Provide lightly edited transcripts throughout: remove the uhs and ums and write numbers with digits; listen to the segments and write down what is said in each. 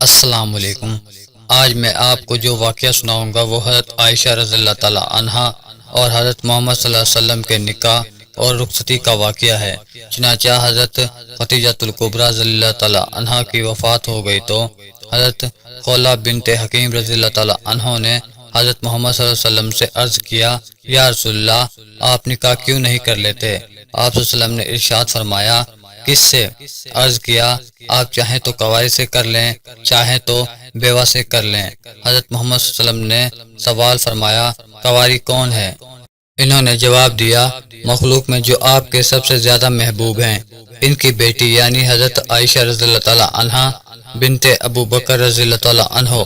السلام علیکم۔ آج میں آپ کو جو واقعہ سناؤں گا وہ حضرت عائشہ رضی اللہ تعالی عنہا اور حضرت محمد صلی اللہ علیہ وسلم کے نکاح اور رخصتی کا واقعہ ہے۔ چنانچہ حضرت خدیجہ الکبریٰ رضی اللہ تعالی عنہا کی وفات ہو گئی تو حضرت خولہ بنت حکیم رضی اللہ تعالی عنہ نے حضرت محمد صلی اللہ علیہ وسلم سے عرض کیا، یا رسول اللہ، آپ نکاح کیوں نہیں کر لیتے؟ آپ صلی اللہ علیہ وسلم نے ارشاد فرمایا، کس سے؟ عرض کیا، آپ چاہیں تو کواری سے کر لیں، چاہیں تو بیوہ سے کر لیں۔ حضرت محمد صلی اللہ علیہ وسلم نے سوال فرمایا، کواری کون ہے؟ انہوں نے جواب دیا، مخلوق میں جو آپ کے سب سے زیادہ محبوب ہیں، ان کی بیٹی یعنی حضرت عائشہ رضی اللہ تعالی عنہا بنت ابو بکر رضی اللہ تعالی عنہ۔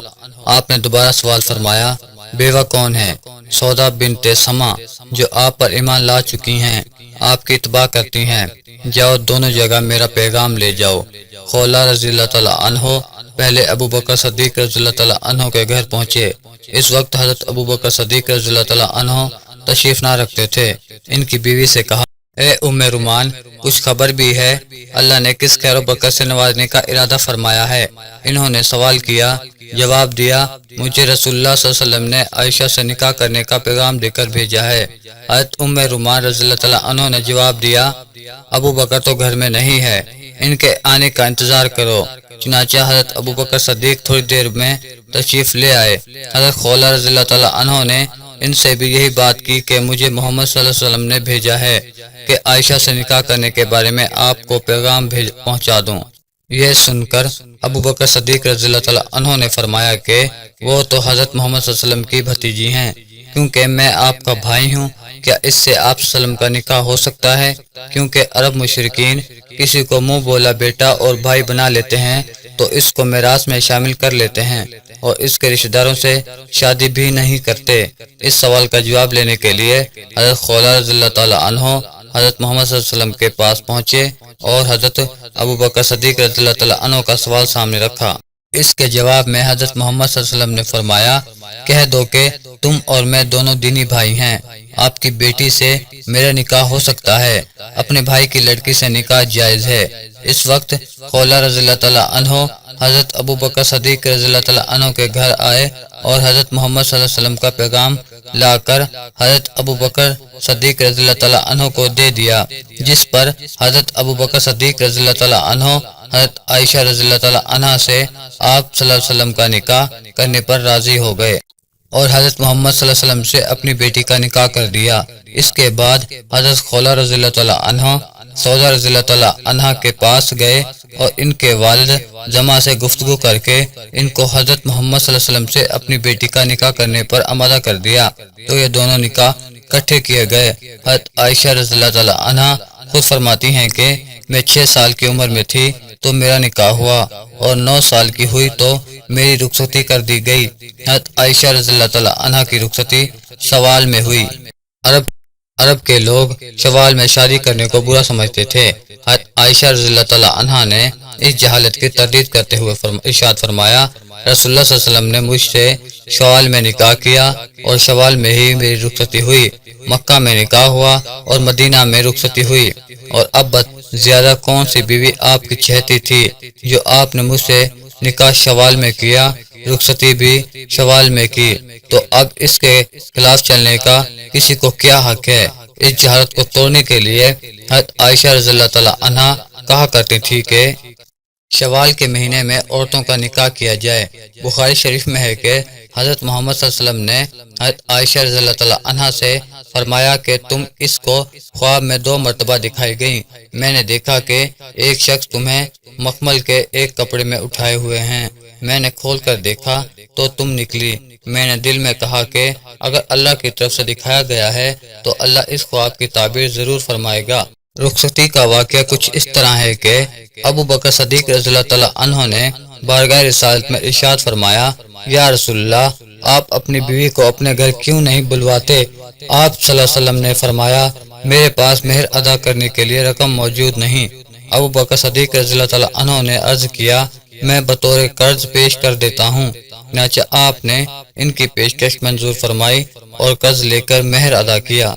آپ نے دوبارہ سوال فرمایا، بیوہ کون ہے؟ سودا بنت سما، جو آپ پر ایمان لا چکی ہیں، آپ کی اتباع کرتی ہیں، جاؤ دونوں جگہ میرا پیغام لے جاؤ۔ خولہ رضی اللہ تعالی عنہ پہلے ابو بکر صدیق رضی اللہ تعالی عنہ کے گھر پہنچے۔ اس وقت حضرت ابو بکر صدیق رضی اللہ تعالی عنہ تشریف نہ رکھتے تھے۔ ان کی بیوی سے کہا، اے ام رومان، کچھ خبر بھی ہے؟ اللہ نے کس خیر و برکت سے نوازنے کا ارادہ فرمایا ہے؟ انہوں نے سوال کیا، جواب دیا، مجھے رسول اللہ صلی اللہ علیہ وسلم نے عائشہ سے نکاح کرنے کا پیغام دے کر بھیجا ہے۔ حضرت ام رومان رضی اللہ تعالی عنہ نے جواب دیا، ابو بکر تو گھر میں نہیں ہے، ان کے آنے کا انتظار کرو۔ چنانچہ حضرت ابو بکر صدیق تھوڑی دیر میں تشریف لے آئے۔ حضرت خولہ رضی اللہ تعالی عنہ نے ان سے بھی یہی بات کی کہ مجھے محمد صلی اللہ علیہ وسلم نے بھیجا ہے کہ عائشہ سے نکاح کرنے کے بارے میں آپ کو پیغام پہنچا دوں۔ یہ سن کر ابو بکر صدیق رضی اللہ تعالی عنہ نے فرمایا کہ وہ تو حضرت محمد صلی اللہ علیہ وسلم کی بھتیجی ہیں، کیونکہ میں آپ کا بھائی ہوں، کیا اس سے آپ صلی اللہ علیہ وسلم کا نکاح ہو سکتا ہے؟ کیونکہ عرب مشرکین کسی کو منہ بولا بیٹا اور بھائی بنا لیتے ہیں تو اس کو میراث میں شامل کر لیتے ہیں اور اس کے رشتہ داروں سے شادی بھی نہیں کرتے۔ اس سوال کا جواب لینے کے لیے حضرت خولہ رضی اللہ تعالی عنہ حضرت محمد صلی اللہ علیہ وسلم کے پاس پہنچے اور حضرت ابو بکر صدیق رضی اللہ تعالی عنہ کا سوال سامنے رکھا۔ اس کے جواب میں حضرت محمد صلی اللہ علیہ وسلم نے فرمایا، کہہ دو کہ تم اور میں دونوں دینی بھائی ہیں، آپ کی بیٹی سے میرا نکاح ہو سکتا ہے، اپنے بھائی کی لڑکی سے نکاح جائز ہے۔ اس وقت خولہ رضی اللہ تعالی عنہ حضرت ابو بکر صدیق رضی اللہ تعالی عنہ کے گھر آئے اور حضرت محمد صلی اللہ علیہ وسلم کا پیغام لا کر حضرت ابو بکر صدیق رضی اللہ تعالی عنہ کو دے دیا، جس پر حضرت ابو بکر صدیق رضی اللہ تعالی عنہ حضرت عائشہ رضی اللہ تعالی عنہ سے آپ صلی اللہ علیہ وسلم کا نکاح کرنے پر راضی ہو گئے اور حضرت محمد صلی اللہ علیہ وسلم سے اپنی بیٹی کا نکاح کر دیا۔ اس کے بعد حضرت خولہ رضی اللہ تعالی عنہ سودا رضی اللہ تعالی عنہ کے پاس گئے اور ان کے والد جمع سے گفتگو کر کے ان کو حضرت محمد صلی اللہ علیہ وسلم سے اپنی بیٹی کا نکاح کرنے پر آمادہ کر دیا، تو یہ دونوں نکاح اکٹھے کیے گئے۔ حضرت عائشہ رضی اللہ تعالی عنہ خود فرماتی ہیں کہ میں 6 سال کی عمر میں تھی تو میرا نکاح ہوا اور 9 سال کی ہوئی تو میری رخصتی کر دی گئی۔ حضرت عائشہ رضی اللہ تعالی عنہ کی رخصتی شوال میں ہوئی۔ عرب کے لوگ شوال میں شادی کرنے کو برا سمجھتے تھے۔ حضرت عائشہ رضی اللہ تعالی عنہ نے اس جہالت کی تردید کرتے ہوئے ارشاد فرمایا، رسول اللہ صلی اللہ علیہ وسلم نے مجھ سے شوال میں نکاح کیا اور شوال میں ہی میری رخصتی ہوئی، مکہ میں نکاح ہوا اور مدینہ میں رخصتی ہوئی، اور اب زیادہ کون سی بیوی آپ کی چہتی تھی جو آپ نے مجھ سے نکاح شوال میں کیا، رخصتی بھی شوال میں کی، تو اب اس کے خلاف چلنے کا کسی کو کیا حق ہے؟ اس جہالت کو توڑنے کے لیے حضرت عائشہ رضی اللہ تعالی عنہ کہا کرتی تھی کہ شوال کے مہینے میں عورتوں کا نکاح کیا جائے۔ بخاری شریف میں ہے کہ حضرت محمد صلی اللہ علیہ وسلم نے حضرت عائشہ رضی اللہ تعالی عنہ سے فرمایا کہ تم اس کو خواب میں 2 مرتبہ دکھائی گئی، میں نے دیکھا کہ ایک شخص تمہیں مخمل کے ایک کپڑے میں اٹھائے ہوئے ہیں، میں نے کھول کر دیکھا تو تم نکلی، میں نے دل میں کہا کہ اگر اللہ کی طرف سے دکھایا گیا ہے تو اللہ اس خواب کی تعبیر ضرور فرمائے گا۔ رخصتی کا واقعہ کچھ اس طرح ہے کہ ابو بکر صدیق رضی اللہ تعالی عنہ نے بارگاہ رسالت میں ارشاد فرمایا، یا رسول اللہ، آپ اپنی بیوی کو اپنے گھر کیوں نہیں بلواتے؟ آپ صلی اللہ علیہ وسلم نے فرمایا، میرے پاس مہر ادا کرنے کے لیے رقم موجود نہیں۔ ابو بکر صدیق رضی اللہ تعالی عنہ نے عرض کیا، میں بطور قرض پیش کر دیتا ہوں۔ چنانچہ آپ نے ان کی پیشکش منظور فرمائی اور قرض لے کر مہر ادا کیا۔